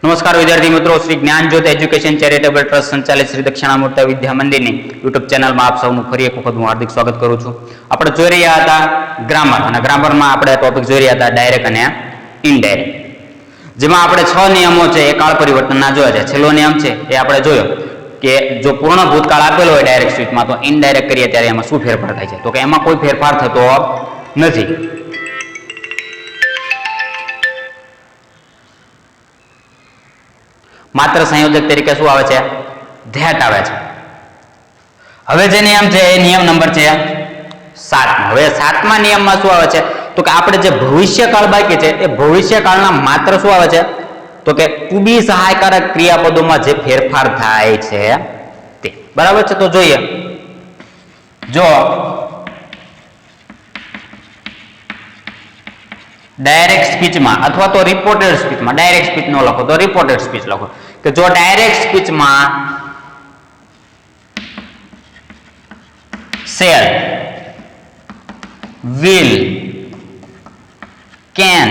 નમસ્કાર વિદ્યાર્થી મિત્રો, શ્રી જ્ઞાન જ્યોત એજ્યુકેશન ચેરિટેબલ ટ્રસ્ટ સંચાલિત શ્રી દક્ષિણામૂર્તિ વિદ્યા મંદિરની યુટ્યુબ ચેનલમાં આપ સૌનું ફરી એક વખત હું હાર્દિક સ્વાગત કરું છું. આપણે જોઈ રહ્યા હતા ગ્રામર, અને ગ્રામરમાં આપણે ટોપિક જોઈ રહ્યા હતા ડાયરેક્ટ અને ઇનડાયરેક્ટ, જેમાં આપણે 6 નિયમો છે એ કાળ પરિવર્તનના જોયા છે. છેલ્લો નિયમ છે એ આપણે જોયો કે જો પૂર્ણ ભૂતકાળ આપેલો હોય ડાયરેક્ટ સ્પીચમાં, તો ઇનડાયરેક્ટ કરીએ ત્યારે એમાં શું ફેરફાર થાય છે? તો કે એમાં કોઈ ફેરફાર થતો નથી. માત્ર સંયોજક તરીકે શું આવે છે? ધેટ આવે છે. હવે જે નિયમ છે એ નિયમ નંબર છે 7. હવે 7મા નિયમમાં શું આવે છે? તો કે આપણે જે ભવિષ્યકાળ બાકી છે એ ભવિષ્યકાળના માત્ર શું આવે છે? તો કે ટુ બી સહાયકારક ક્રિયાપદોમાં જે ફેરફાર થાય છે તે. બરાબર છે? તો જોઈએ, જો ડાયરેક્ટ સ્પીચમાં અથવા તો રિપોર્ટેડ સ્પીચમાં, ડાયરેક્ટ સ્પીચ નો લખો તો રિપોર્ટેડ સ્પીચ લખો, કે જો ડાયરેક્ટ સ્પીચમાં શેલ, વિલ, કેન,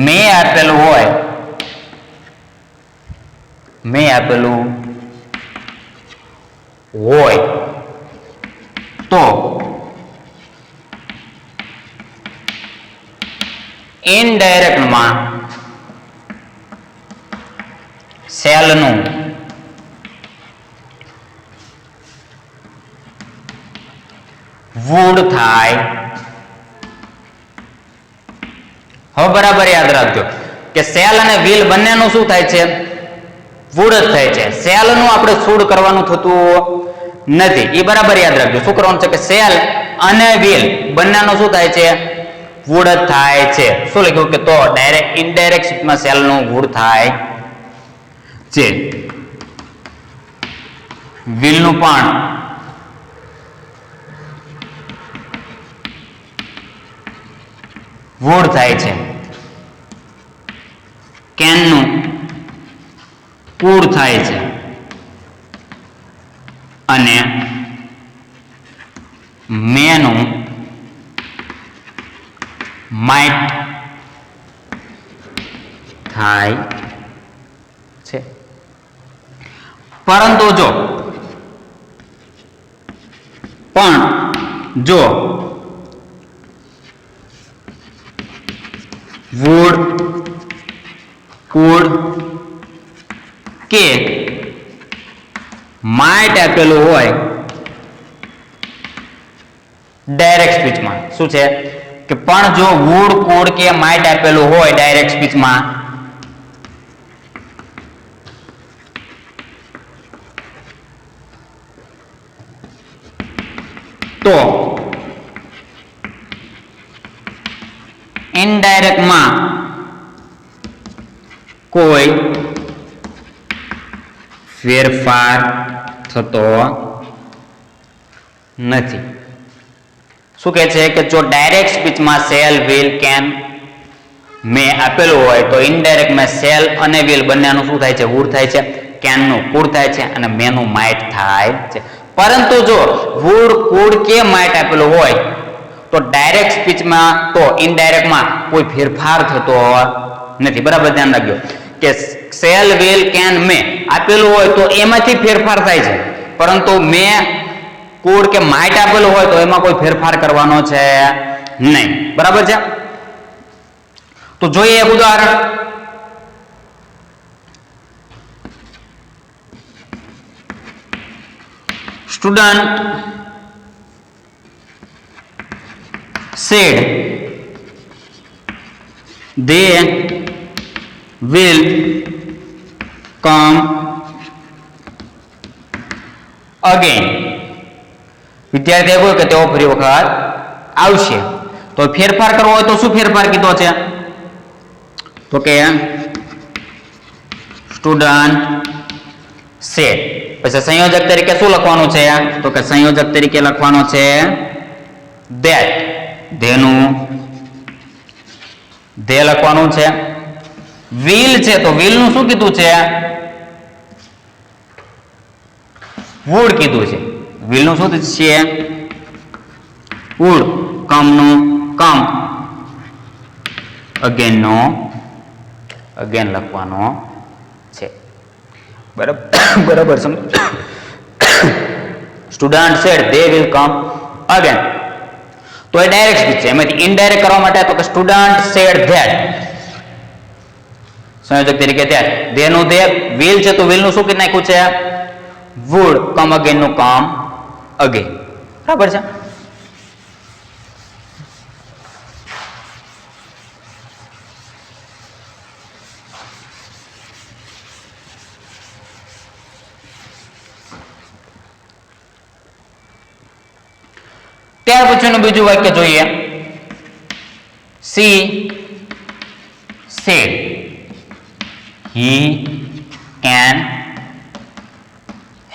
મે આપેલું હોય, તો ઇનડાયરેક્ટમાં સેલનું વુડ થાય. હવે બરાબર યાદ રાખજો કે સેલ અને વિલ બંનેનું શું થાય છે? વુડ જ થાય છે. સેલનું આપણે શુડ કરવાનું થતું નથી. એ બરાબર યાદ રાખજો. શું કરવાનું છે? કે સેલ અને વિલ બંનેનું શું થાય છે? વુડ જ થાય છે. શું લખ્યું? કે તો ડાયરેક્ટ ઇનડાયરેક્ટ સ્પીચમાં સેલનું વુડ થાય છે, વિલનું પણ વુડ થાય છે, કેનનું કુડ થાય છે, અને મેનું માઇટ થાય છે. પરંતુ જો વુડ, કુડ કે માઇટ આપેલું હોય ડાયરેક્ટ સ્પીચમાં, શું છે? કે પણ જો વુડ, કુડ કે માઇટ આપેલું હોય ડાયરેક્ટ સ્પીચમાં, તો ઇનડાયરેક્ટમાં કોઈ ફેરફાર થતો નથી. શું કહે છે? કે જો ડાયરેક્ટ સ્પીચમાં સેલ, વિલ, કેન, મે આપેલું હોય તો ઇનડાયરેક્ટમાં સેલ અને વિલ બંનેનું શું થાય છે? વુડ થાય છે, કેનનું કુડ થાય છે, અને મેનું માઇટ થાય છે. પરંતુ જો વુડ, કુડ કે માઇટ આપેલું હોય તો ડાયરેક્ટ સ્પીચમાં, તો ઇનડાયરેક્ટમાં કોઈ ફેરફાર થતો નથી. બરાબર ધ્યાન રાખજો કે સેલ, વિલ, કેન, મે આપેલું હોય તો એમાંથી ફેરફાર થાય છે, પરંતુ મે, કુડ કે માઇટ આપેલું હોય તો એમાં કોઈ ફેરફાર કરવાનો છે નહીં. બરાબર છે? તો જોઈએ એક ઉદાહરણ. Student said they will come again. વિદ્યાર્થીએ કહ્યું કે તેઓ ફરી વખત આવશે. તો ફેરફાર કરવો હોય તો શું ફેરફાર કીધો છે? તો કે સ્ટુડન્ટ said. પછી સંયોજક તરીકે શું લખવાનું છે? તો કે સંયોજક તરીકે લખવાનો છે that. ધેનું ધે લખવાનું છે. વિલ છે તો વિલ નું શું કીધું છે? વુડ કીધું છે. વિલ નું શું છે? વુડ. કમ નું કમ. અગેન નો અગેન લખવાનો છે. બરાબર સમજ. Student said they will come again. તો એ ડાયરેક્ટ સ્પીચ છે. એમાંથી ઇનડાયરેક્ટ કરવા માટે તો કે સ્ટુડન્ટ સેડ ધેટ સંયોજક તરીકે ત્યાં ધે નું ધે, વિલ છે તો વિલ નું શું કરી નાખ્યું છે? વુડ. કમ અગેન નું કમ અગેન. બરાબર છે. ત્યાર પછીનું બીજું વાક્ય જોઈએ. C sad he can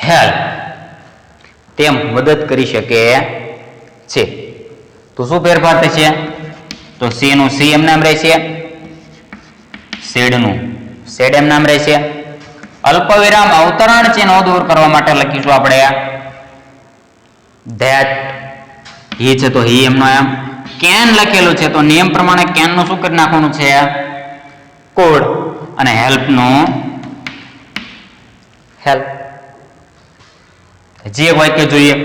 help. તે મદદ કરી શકે છે. તો શું ફેરફાર થશે? તો સી નું સી એમ નામ રહેશે, સેડ નું સેડ એમ નામ રહેશે. અલ્પ વિરામ અવતરણ ચિહ્નો દૂર કરવા માટે લખીશું આપણે ધેટ. હી છે તો હી એમનો એમ. કેન લખેલું છે તો નિયમ પ્રમાણે કેન નું શું કરી નાખવાનું છે? કોડ. અને હેલ્પ નું હેલ્પ. જે વાક્ય જોઈએ.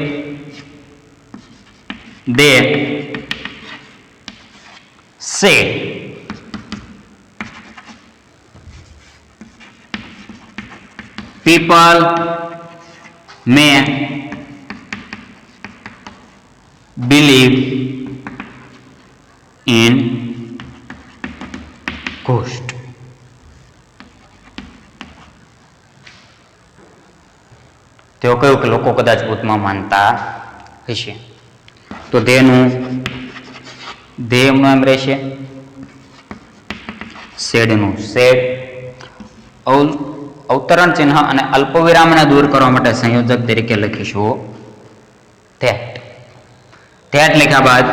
દે સે people may believe in ghost. તેઓ કહ્યું કે લોકો કદાચ ભૂતમાં માનતા હશે. તો તેનું એમ રહેશે, શેડનું શેડ. અવતરણ ચિહ્ન અને અલ્પવિરામને દૂર કરવા માટે સંયોજક તરીકે લખીશું ધેટ. ધેટ લખ્યા બાદ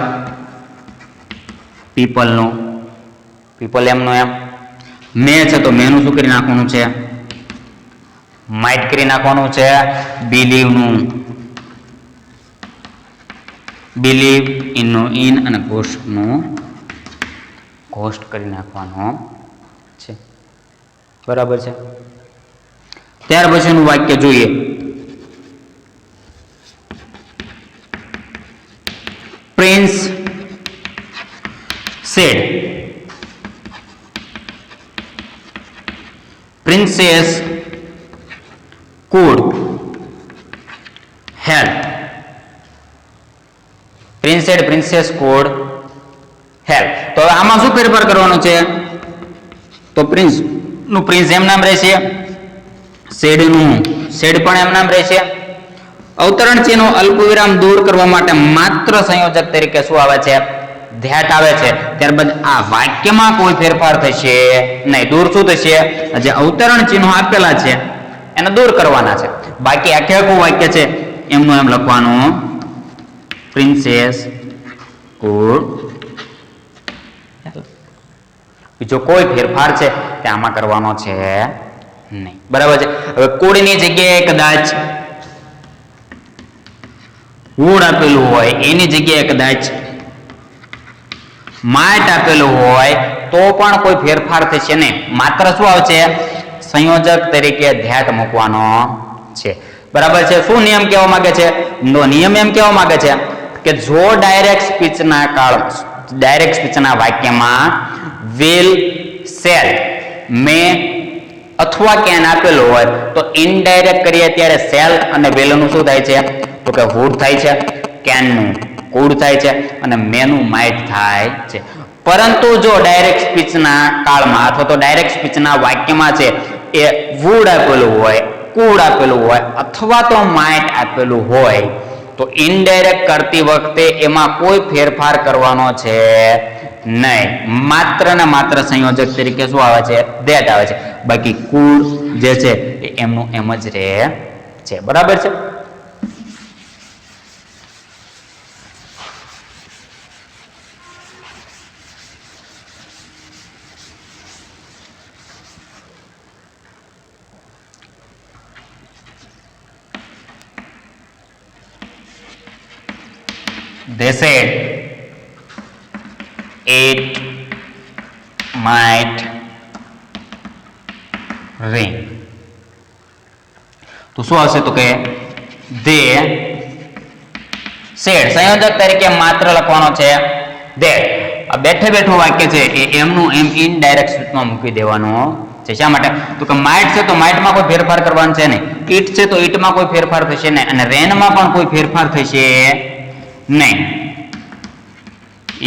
પીપલનું પીપલ એમનું એમ. મે છે તો મેનું શું કરી નાખવાનું છે? માઇટ કરી નાખવાનું છે. બિલીવનું બિલીવ ઇનનું ઇન અને ઘોસ્ટનું ઘોસ્ટ કરી નાખવાનું છે. બરાબર છે. ત્યાર પછીનું વાક્ય જોઈએ. Prince said princess could help. Prince said princess could help. તો હવે આમાં શું ફેરફાર કરવાનો છે? તો પ્રિન્સ નું પ્રિન્સ એમ નામ રહેશે, સેડ નું સેડ પણ એમ નામ રહેશે. અવતરણ ચિહ્નો અલ્પવિરામ દૂર કરવા માટે માત્ર સંયોજક તરીકે શું આવે છે? ધેટ આવે છે. ત્યારબાદ આ વાક્યમાં કોઈ ફેરફાર થશે નહીં. દૂર શું થશે? જે અવતરણ ચિહ્નો આપેલા છે એને દૂર કરવાના છે. બાકી આખે આખું વાક્ય છે એમનું એમ લખવાનું પ્રિન્સેસ could help. બીજો કોઈ ફેરફાર છે તે આમાં કરવાનો છે નહીં. બરાબર છે. હવે કુડની જગ્યાએ કદાચ વુડ આપેલું હોય, એની જગ્યાએ કદાચ માઇટ આપેલું હોય તો પણ કોઈ ફેરફાર થશે નહીં. માત્ર શું આવશે? સંયોજક તરીકે ધ્યાત મૂકવાનો છે. બરાબર છે. શું નિયમ કહેવા માંગે છે? નિયમ એમ કહેવા માંગે છે કે જો ડાયરેક્ટ સ્પીચના વાક્યમાં વિલ, સેલ, મે અથવા કેન આપેલું હોય તો ઇનડાયરેક્ટ કરીએ ત્યારે સેલ અને વિલ નું શું થાય છે? તો કે વુડ થાય છે, કેન નું કુડ થાય છે અને મેનું માઇટ થાય છે. પરંતુ જો ડાયરેક્ટ સ્પીચના કાળમાં અથવા તો ડાયરેક્ટ સ્પીચના વાક્યમાં છે એ વુડ આપેલું હોય, કુડ આપેલું હોય અથવા તો માઇટ આપેલું હોય તો ઇનડાયરેક્ટ કરતી વખતે એમાં કોઈ ફેરફાર કરવાનો છે નહીં. માત્ર ને માત્ર સંયોજક તરીકે શું આવે છે? ધેટ આવે છે. બાકી કુડ જે છે એ એમનું એમ જ રહે છે. બરાબર છે. They said it might rain. તો શું આવશે તો કે they said. સંયોજક તરીકે માત્ર લખવાનો છે that. આ બેઠે બેઠું વાક્ય છે એ એમનું એમ ઇનડાયરેક્ટ સ્પીચમાં મૂકી દેવાનું છે. શા માટે તો કે માઇટ છે તો માઇટમાં કોઈ ફેરફાર કરવાનો છે નહીં, ઇટ છે તો ઇટમાં કોઈ ફેરફાર થશે નહીં, અને રેનમાં પણ કોઈ ફેરફાર થશે નહીં.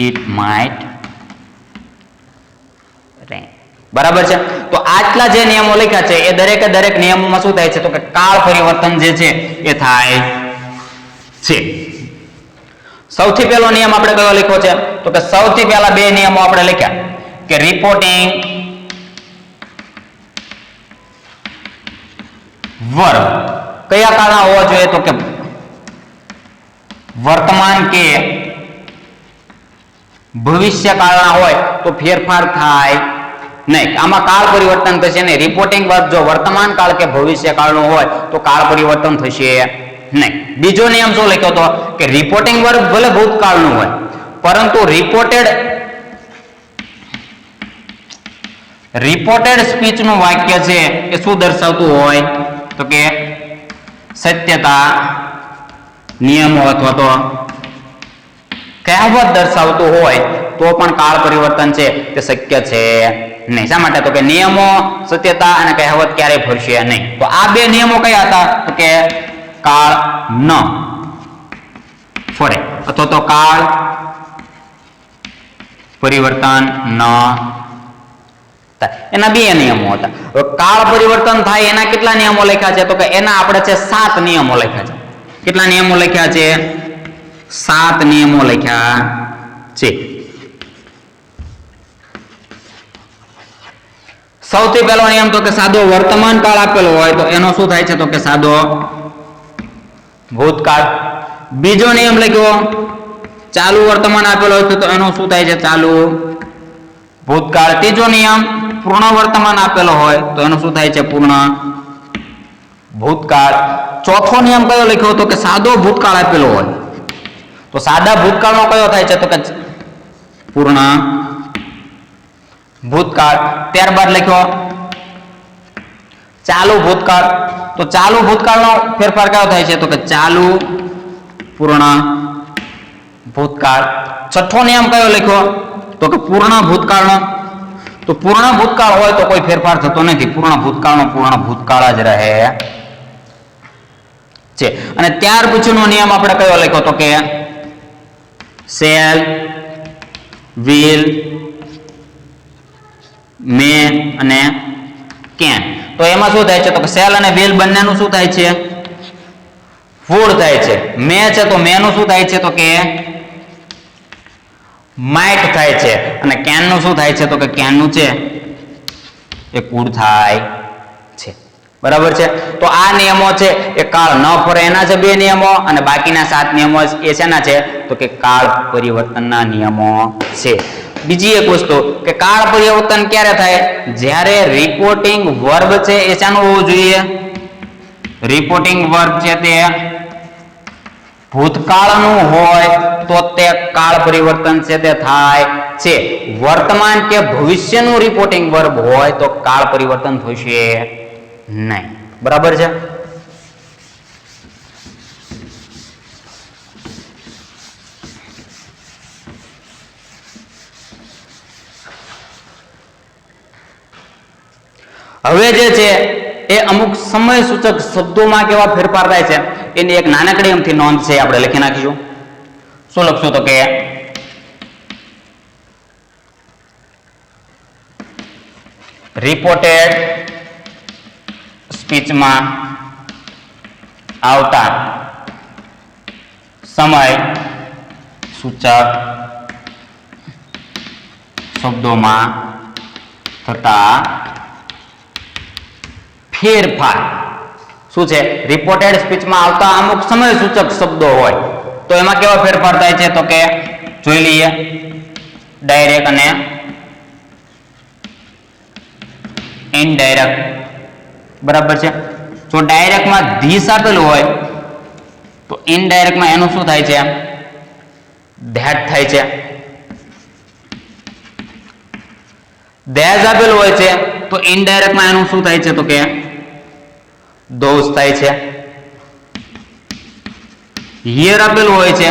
ઇટ માઇટ રેન. બરાબર છે. તો આટલા જે નિયમો લખ્યા છે એ દરેકે દરેક નિયમોમાં શું થાય છે તો કે કાળ પરિવર્તન જે છે એ થાય છે. સૌથી પહેલો નિયમ આપણે કયો લખ્યો છે તો કે સૌથી પહેલા બે નિયમો આપણે લખ્યા કે રિપોર્ટિંગ વર્બ કયા કાળના હોવા જોઈએ તો કે વર્તમાન કે ભવિષ્ય કાળના હોય તો ફેરફાર થાય નહીં. આમાં કાળ પરિવર્તન થશે નહીં. રિપોર્ટિંગ વર્બ જો વર્તમાન કાળ કે ભવિષ્ય કાળનું હોય તો કાળ પરિવર્તન થશે નહીં. બીજો નિયમ શું લખ્યો હતો કે રિપોર્ટિંગ વર્બ ભલે ભૂતકાળનું હોય પરંતુ રિપોર્ટેડ સ્પીચનું વાક્ય છે એ શું દર્શાવતું હોય તો કે સત્યતા, નિયમો અથવા તો કહેવત દર્શાવતું હોય તો પણ કાળ પરિવર્તન છે તે શક્ય છે નહીં. શા માટે તો કે નિયમો, સત્યતા અને કહેવત ક્યારેય ફરશે નહીં. તો આ બે નિયમો કયા હતા તો કે કાળ ન ફરે અથવા તો કાળ પરિવર્તન ન થાય. એના બે નિયમો હતા. કાળ પરિવર્તન થાય એના કેટલા નિયમો લખ્યા છે તો કે એના આપણે છે 7 નિયમો લખ્યા છે. કેટલા નિયમો લખ્યા છે? 7 નિયમો લખ્યા છે. સૌથી પહેલો નિયમ તો કે સાદો વર્તમાન કાળ આપેલો હોય તો એનો શું થાય છે તો કે સાદો ભૂતકાળ. બીજો નિયમ લખ્યો ચાલુ વર્તમાન આપેલો હોય તો એનો શું થાય છે ચાલુ ભૂતકાળ. ત્રીજો નિયમ પૂર્ણ વર્તમાન આપેલો હોય તો એનો શું થાય છે પૂર્ણ ભૂતકાળ. ચોથો નિયમ કયો લખ્યો તો કે સાદો ભૂતકાળ આપેલો હોય તો સાદા ભૂતકાળનો કયો થાય છે તો કે પૂર્ણ ભૂતકાળ. ત્યારબાદ લખ્યો ચાલુ ભૂતકાળ તો ચાલુ ભૂતકાળનો ફેરફાર કયો થાય છે તો કે ચાલુ પૂર્ણ ભૂતકાળ. છઠ્ઠો નિયમ કયો લખ્યો તો કે પૂર્ણ ભૂતકાળનો તો પૂર્ણ ભૂતકાળ હોય તો કોઈ ફેરફાર થતો નથી. પૂર્ણ ભૂતકાળનો પૂર્ણ ભૂતકાળ જ રહે છે. અને ત્યાર પછીનો નિયમ આપણે કયો લખ્યો તો કે શેલ, વિલ, મે અને કેન. તો એમાં શું થાય છે તો કે શેલ અને વિલ બંનેનું શું થાય છે વુડ થાય છે. મે છે તો મે નું શું થાય છે તો કે માઇટ થાય છે. અને કેન નું શું થાય છે તો કે કેન નું છે એ કુડ થાય છે. બરાબર છે. તો આ નિયમો છે એ કાળ ન ફરે એના છે 2 નિયમો અને બાકીના 7 નિયમો એ શેના છે તો કે કાળ પરિવર્તનના નિયમો છે. બીજી એક વસ્તુ કે કાળ પરિવર્તન ક્યારે થાય જ્યારે રિપોર્ટિંગ વર્બ છે એ શાનું હોવું જોઈએ રિપોર્ટિંગ વર્બ છે તે ભૂતકાળનું હોય તો તે કાળ પરિવર્તન છે તે થાય છે. વર્તમાન કે ભવિષ્યનું રિપોર્ટિંગ વર્બ હોય તો કાળ પરિવર્તન થશે નહીં. બરાબર છે. હવે જે છે એ અમુક સમય સૂચક શબ્દોમાં કેવા ફેરફાર થાય છે એની એક નાનકડી અમથી નોંધ છે આપણે લખી નાખીશું. શું લખશું તો કે રિપોર્ટેડ સ્પીચમાં આવતા સમય સૂચક શબ્દોમાં થતા ફેરફાર શું છે રિપોર્ટેડ સ્પીચમાં આવતા અમુક સમય સૂચક શબ્દો હોય તો એમાં કેવા ફેરફાર થાય છે તો કે જોઈ લઈએ ડાયરેક્ટ અને ઇનડાયરેક્ટ. બરાબર છે. જો ડાયરેક્ટમાં ધીસ આપેલું હોય તો ઇનડાયરેક્ટમાં એનું શું થાય છે ધેટ થાય છે. ધેઝ આપેલું હોય છે તો ઇનડાયરેક્ટમાં એનું શું થાય છે તો કે ધોઝ થાય છે. હિયર આપેલું હોય છે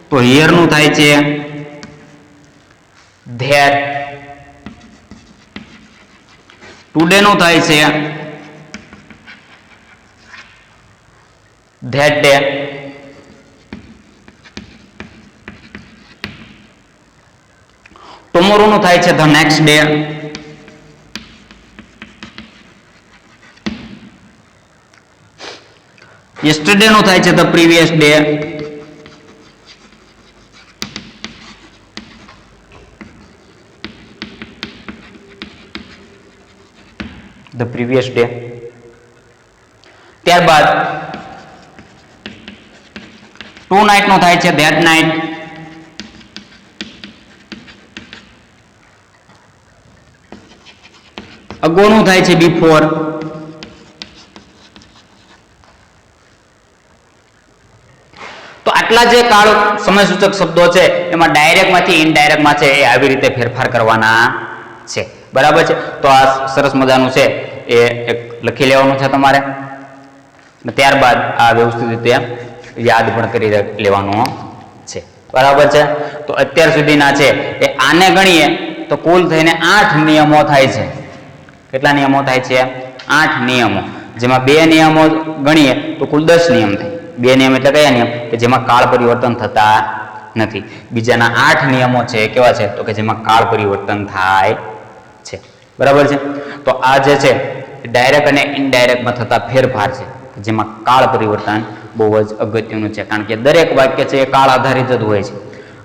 તો હિયર નું થાય છે ધેર. ટુડે નું થાય છે ધેટ ડે. ટુમોરો નું થાય છે ધ નેક્સ્ટ ડે. યસ્ટરડે નું થાય છે the previous day. The previous day. ત્યારબાદ ટુ નાઇટ નું થાય છે ધેટ નાઇટ. અગોનું થાય છે બિફોર. તો આટલા જે કાળ સમયસૂચક શબ્દો છે એમાં ડાયરેક્ટ માંથી ઇનડાયરેક્ટ માં છે એ આવી રીતે ફેરફાર કરવાના છે. બરાબર છે. તો આ સરસ મજાનું છે એ એક લખી લેવાનું છે તમારે. ત્યારબાદ આ વ્યવસ્થિત રીતે યાદ પણ કરી લેવાનું છે. બરાબર છે. તો અત્યાર સુધીના છે એ આને ગણીએ તો કુલ થઈને 8 નિયમો થાય છે. કેટલા નિયમો થાય છે? 8 નિયમો. જેમાં 2 નિયમો ગણીએ તો કુલ 10 નિયમ થાય. 2 નિયમ એટલે કયા નિયમ? કે જેમાં કાળ પરિવર્તન થતા નથી. બીજાના 8 નિયમો છે કેવા છે? તો કે જેમાં કાળ પરિવર્તન થાય છે. બરાબર છે. તો આ જે છે ડાયરેક્ટ અને ઇનડાયરેક્ટમાં થતા ફેરફાર છે જેમાં કાળ પરિવર્તન બહુ જ અગત્યનું છે. કારણ કે દરેક વાક્ય છે એ કાળ આધારિત જ હોય છે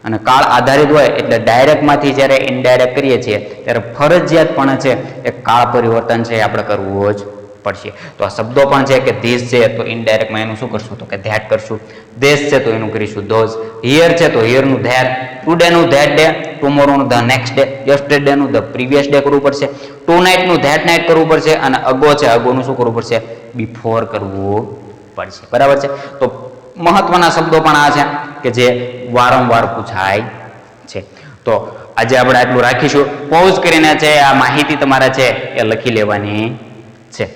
અને કાળ આધારિત હોય એટલે ડાયરેક્ટમાંથી જ્યારે ઇનડાયરેક્ટ કરીએ છીએ ત્યારે ફરજિયાતપણે છે એ કાળ પરિવર્તન છે એ આપણે કરવું જ પડશે. તો આ શબ્દો પણ છે કે ધીસ છે તો ઇનડાયરેક્ટમાં એનું શું કરશું? તો કે ધેટ કરશું. ધેસ છે તો એનું કરીશું ધોઝ. હિયર છે તો હિયરનું ધેર. ટુડેનું ધેટ ડે. ટુમોરોનું ધ નેક્સ્ટ ડે. યસ્ટરડેનું ધ પ્રીવિયસ ડે કરવું પડશે. ટુ નાઇટનું ધેટ નાઇટ કરવું પડશે અને અગો છે અગોનું શું કરવું પડશે? બિફોર કરવું પડશે. બરાબર છે. તો મહત્વના શબ્દો પણ આ છે કે જે વારંવાર પૂછાય છે. તો આજે આપણે આટલું રાખીશું. પોઝ કરીને છે આ માહિતી તમારે છે એ લખી લેવાની છે.